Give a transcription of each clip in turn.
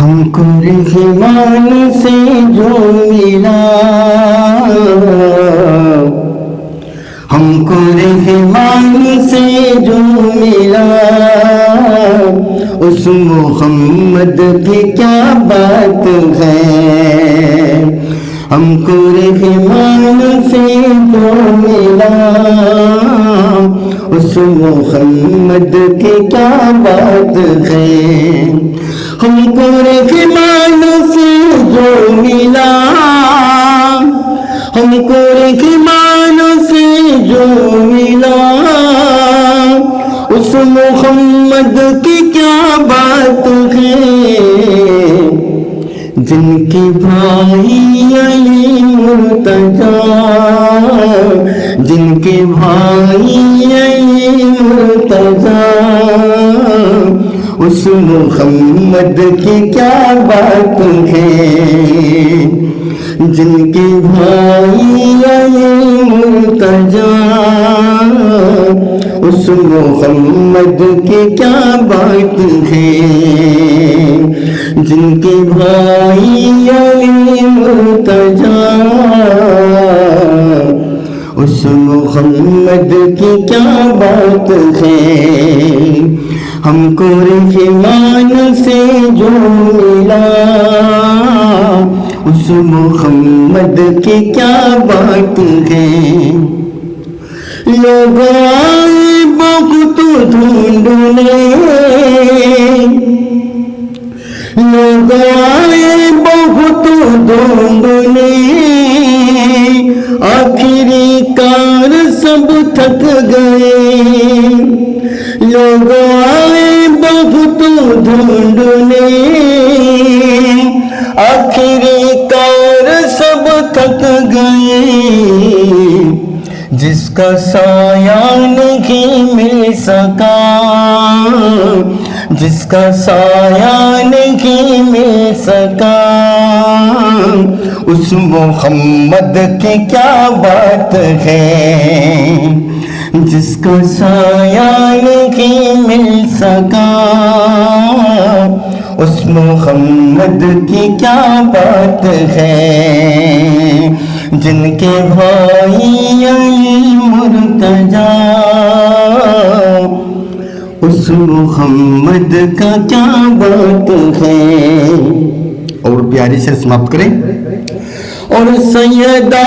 हमको रहमान से जो मिला, हमको रहमान से जो मिला, उस मोहम्मद की क्या बात है। हमको रहमान से जो मिला, उस मोहम्मद की क्या बात है। हमको रहमान से जो मिला, हमको रहमान से जो मिला, उस मोहम्मद की क्या बात है। जिनके भाई अली मुर्तजा, जिनके भाई अली मुर्तजा, उस मोहम्मद की क्या बात है। जिनके भाई अली मुर्तजा, उस मोहम्मद की क्या बात है। जिनके भाई अली मुर्तजा, उस मोहम्मद की क्या बात है। हमको रहमान से जो मिला, उस मोहम्मद की क्या बात है। लोग आए बहुत ढूंढने, लोग आए बहुत ढूंढने, आखिरकार सब थक गए। लोग आए बहुत ढूंढने, आखिरकार सब थक गए। जिसका साया नहीं मिल सका, जिसका साया नहीं मिल सका, उस मोहम्मद की क्या बात है। जिसका साया नहीं मिल सका, उस मोहम्मद की क्या बात है। जिनके भाई अली मुर्तजा, उस मोहम्मद का क्या बात है। और प्यारी से समाप्त करें। और सैयदा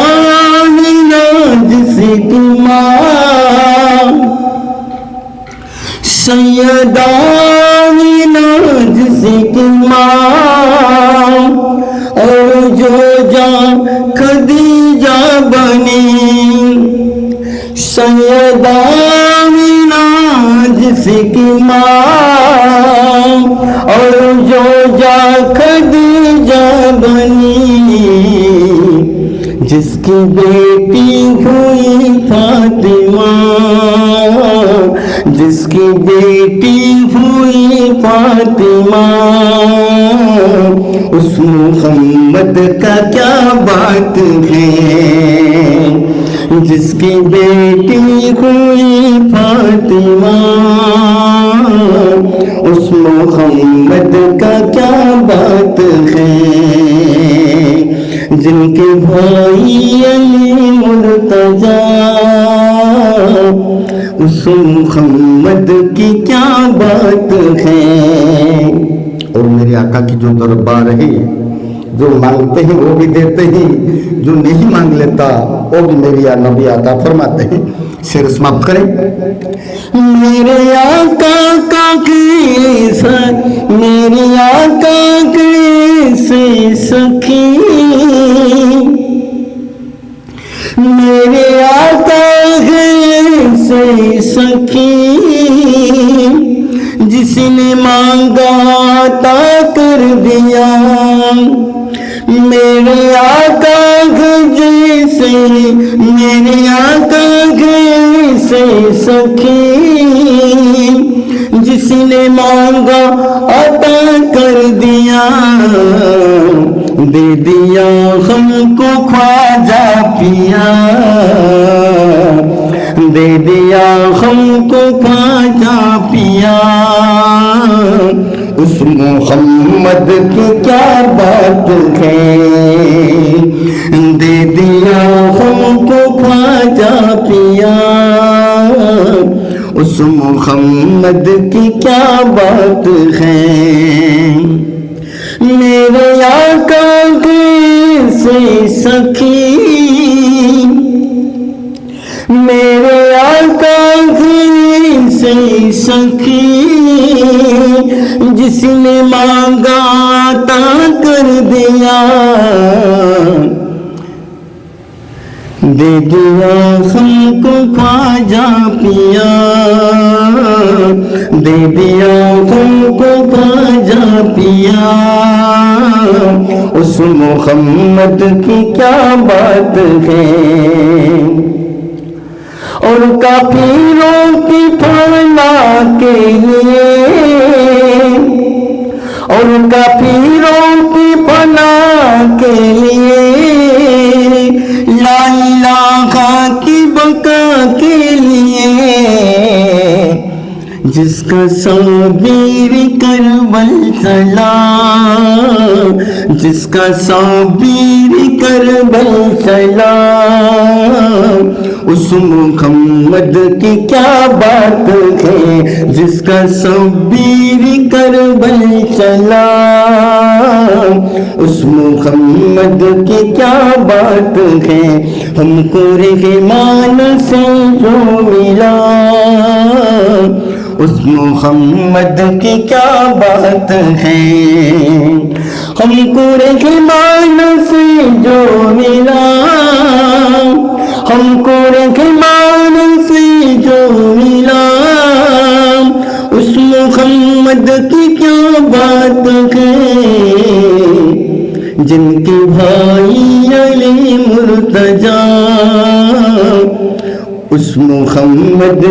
जिसकी माँ, सैयदा जिसकी माँ, और जो जा खदीजा बनी। सैयदा जिसकी माँ, और जो जा खदीजा बनी। जिसकी बेटी हुई फातिमा, जिसकी बेटी हुई फातिमा, उस मोहम्मद का क्या बात है। जिसकी बेटी हुई फातिमा, उस मोहम्मद का क्या बात है। जिनके भाई अली मुर्तजा, उस मोहम्मद की क्या बात है। और मेरे आका की जो दरबार है, जो मांगते हैं वो भी देते हैं, जो नहीं मांग लेता वो भी मेरी नबी अता फरमाते हैं। शेर समाप्त करें। मेरे आका का कैसा, मेरे आका कैसे सखी, मेरे आका कैसे सखी, जिसने मांगा अता कर दिया। मेरे आका जैसे, मेरे आका जैसे सखी, जिसने मांगा अता कर दिया। दे दिया हमको ख्वाजा पिया, दे दिया हमको ख्वाजा पिया। उस मोहम्मद की क्या बात है, दे दिया हमको ख्वाजा पिया, उस मोहम्मद की क्या बात है। मेरे आका से सखी, मेरे आका से सखी, जिसने मांगा ता कर दिया, दे दिया हमको ख्वाजा पिया, दे दिया हमको ख्वाजा पिया, उस मोहम्मद की क्या बात है। और काफिरों की फना के लिए, और काफिरों की फना के लिए, ला इलाहा की बका के लिए, जिसका साबीर करबल चला, जिसका साबीर करबल चला, उस मोहम्मद की क्या बात है, जिसका साबीर करबल चला, उस मोहम्मद की क्या बात है। हमको रहमान से जो मिला, उस मोहम्मद की क्या बात है। हमको रहमान से जो मिला, हमको रहमान से जो मिला, उस मोहम्मद की क्या बात है। जिनके भाई अली मुर्तजा, उस मोहम्मद